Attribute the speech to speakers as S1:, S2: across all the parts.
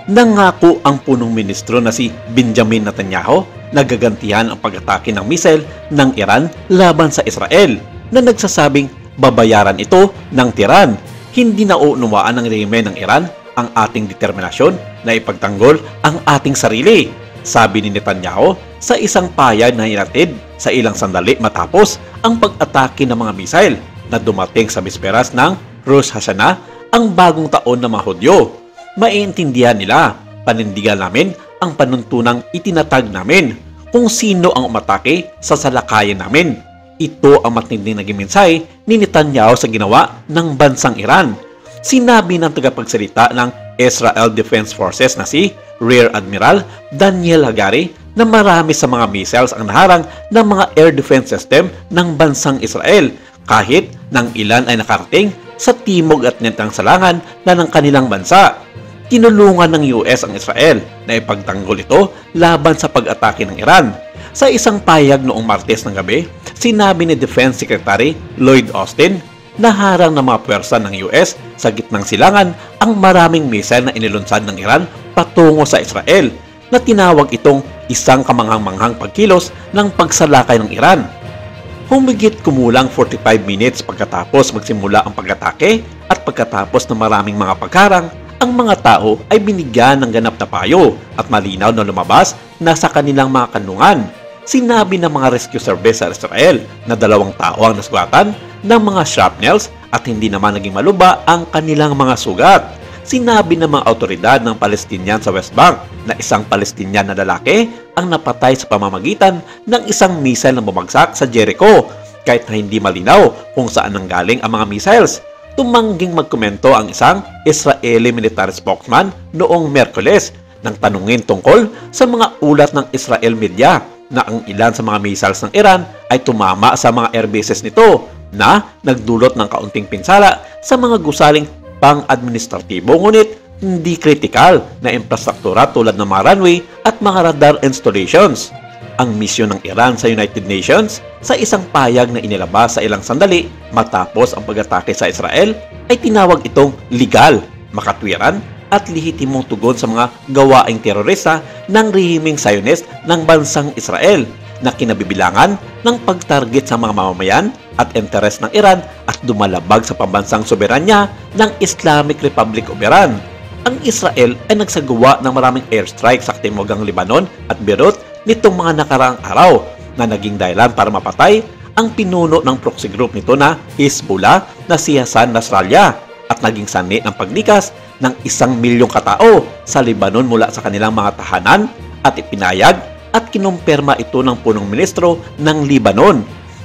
S1: Nangako ang punong ministro na si Benjamin Netanyahu na gagantihan ang pag-atake ng missile ng Iran laban sa Israel na nagsasabing babayaran ito ng tiran. Hindi nauunawaan ng rehime ng Iran ang ating determinasyon na ipagtanggol ang ating sarili, sabi ni Netanyahu sa isang pahayag na hinatid sa ilang sandali matapos ang pag-atake ng mga missile na dumating sa bisperas ng Rosh Hashanah, ang bagong taon ng mga Hudyo. Maiintindihan nila, panindigan namin ang panuntunang itinatag namin kung sino ang umatake sa salakayan namin. Ito ang matinding naging mensahe ni Netanyahu sa ginawa ng bansang Iran. Sinabi ng tagapagsalita ng Israel Defense Forces na si Rear Admiral Daniel Hagari na marami sa mga missiles ang naharang ng mga air defense system ng bansang Israel, kahit nang ilan ay nakarating sa timog at nitang salangan na ng kanilang bansa. Tinulungan ng US ang Israel na ipagtanggol ito laban sa pag-atake ng Iran. Sa isang pahayag noong Martes ng gabi, sinabi ni Defense Secretary Lloyd Austin na harang ng mga puwersa ng US sa gitnang silangan ang maraming missile na inilunsad ng Iran patungo sa Israel, na tinawag itong isang kamanghang-manghang pagkilos ng pagsalakay ng Iran. Humigit kumulang 45 minutes pagkatapos magsimula ang pag-atake at pagkatapos ng maraming mga pagharang, ang mga tao ay binigyan ng ganap na payo at malinaw na lumabas na sa kanilang mga kanlungan. Sinabi ng mga rescue service sa Israel na 2 tao ang nasugatan ng mga shrapnels at hindi naman naging maluba ang kanilang mga sugat. Sinabi ng mga autoridad ng Palestinian sa West Bank na isang Palestinian na lalaki ang napatay sa pamamagitan ng isang missile na bumagsak sa Jericho, kahit na hindi malinaw kung saan nanggaling ang mga missiles. Tumangging magkomento ang isang Israeli military spokesman noong Miyerkules nang tanungin tungkol sa mga ulat ng Israel media na ang ilan sa mga missiles ng Iran ay tumama sa mga airbases nito na nagdulot ng kaunting pinsala sa mga gusaling pang-administratibo ngunit hindi kritikal na infrastruktura tulad ng mga runway at mga radar installations. Ang misyon ng Iran sa United Nations sa isang pahayag na inilabas sa ilang sandali matapos ang pag-atake sa Israel ay tinawag itong legal, makatwiran at lehitimong tugon sa mga gawaing terorista ng rehimeng Zionist ng bansang Israel na kinabibilangan ng pagtarget sa mga mamamayan at interes ng Iran at dumalabag sa pambansang soberanya ng Islamic Republic of Iran. Ang Israel ay nagsagawa ng maraming airstrike sa Timogang Lebanon at Beirut nitong mga nakaraang araw na naging dahilan para mapatay ang pinuno ng proxy group nito na Hezbollah na si Hassan Nasrallah at naging sanhi ng paglikas ng 1 milyong katao sa Lebanon mula sa kanilang mga tahanan at ipinayag at kinumpirma ito ng punong ministro ng Lebanon.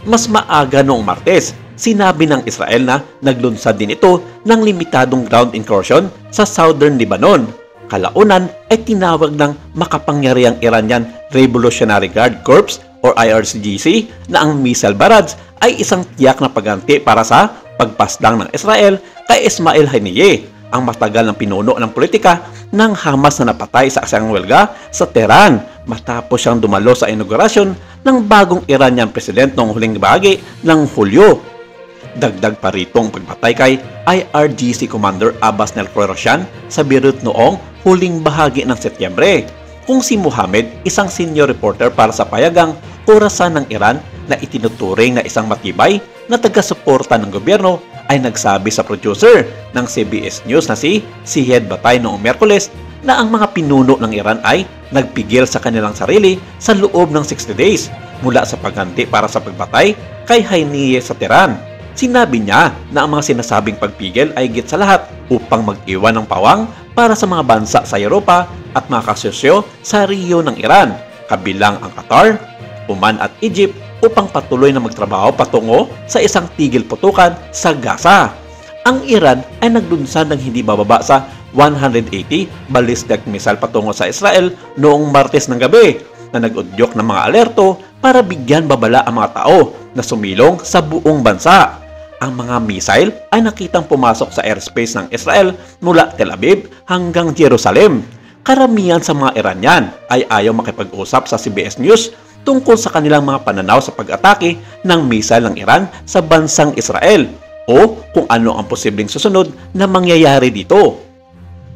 S1: Mas maaga noong Martes, sinabi ng Israel na naglunsad din ito ng limitadong ground incursion sa southern Lebanon. Kalaunan ay tinawag ng makapangyarihang Iranian Revolutionary Guard Corps o IRGC na ang missile barrage ay isang tiyak na pagganti para sa pagpaslang ng Israel kay Ismail Haniyeh, ang matagal ng pinuno ng politika ng Hamas na napatay sa aksayang welga sa Tehran matapos siyang dumalo sa inaugurasyon ng bagong Iranian president noong huling bahagi ng Hulyo. Dagdag pa rito ang pagpatay kay IRGC Commander Abbas Nilforoushan sa Beirut noong huling bahagi ng Setyembre, kung si Mohammed, isang senior reporter para sa payagang Orasan ng Iran na itinuturing na isang matibay na taga-suporta ng gobyerno, ay nagsabi sa producer ng CBS News na si Ziad Batay noong Miyerkules na ang mga pinuno ng Iran ay nagpigil sa kanilang sarili sa loob ng 60 days mula sa pagganti para sa pagbatay kay Haniyeh sa Tehran. Sinabi niya na ang mga sinasabing pagpigil ay higit sa lahat upang mag-iwan ng pawang para sa mga bansa sa Europa at mga kasosyo sa riyo ng Iran, kabilang ang Qatar, Oman at Egypt, upang patuloy na magtrabaho patungo sa isang tigil putukan sa Gaza. Ang Iran ay naglunsad ng hindi bababa sa 180 ballistic missile patungo sa Israel noong Martes ng gabi na nag-udyok ng mga alerto para bigyan babala ang mga tao na sumilong sa buong bansa. Ang mga missile ay nakitang pumasok sa airspace ng Israel mula Tel Aviv hanggang Jerusalem. Karamihan sa mga Iranian ay ayaw makipag-usap sa CBS News tungkol sa kanilang mga pananaw sa pag-atake ng missile ng Iran sa bansang Israel o kung ano ang posibleng susunod na mangyayari dito.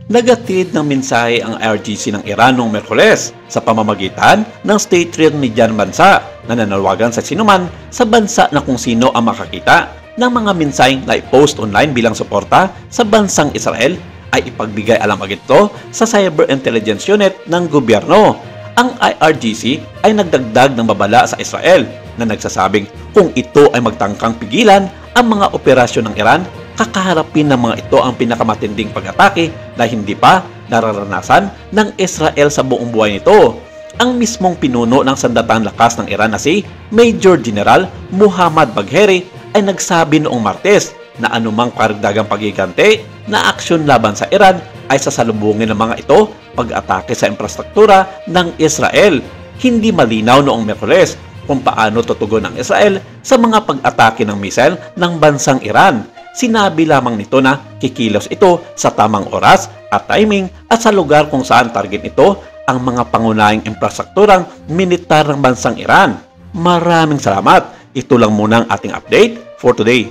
S1: Nagatid ng mensahe ang IRGC ng Iran noong Miyerkules sa pamamagitan ng State Religion bansa na nananawagan sa sinuman sa bansa na kung sino ang makakita ng mga mensaheng na i-post online bilang suporta sa bansang Israel ay ipagbigay alam agad ito sa Cyber Intelligence Unit ng gobyerno. Ang IRGC ay nagdagdag ng babala sa Israel na nagsasabing kung ito ay magtangkang pigilan ang mga operasyon ng Iran, kakaharapin ng mga ito ang pinakamatinding pag-atake na hindi pa nararanasan ng Israel sa buong buhay nito. Ang mismong pinuno ng Sandatang Lakas ng Iran na si Major General Muhammad Bagheri ay nagsabi noong Martes na anumang karagdagang pagigante na aksyon laban sa Iran ay sasalubungin ng mga ito pag-atake sa infrastruktura ng Israel. Hindi malinaw noong Miyerkules kung paano tutugon ng Israel sa mga pag-atake ng missile ng bansang Iran. Sinabi lamang nito na kikilos ito sa tamang oras at timing at sa lugar kung saan target nito ang mga pangunahing infrastrukturang militar ng bansang Iran. Maraming salamat. Ito lang muna ang ating update for today.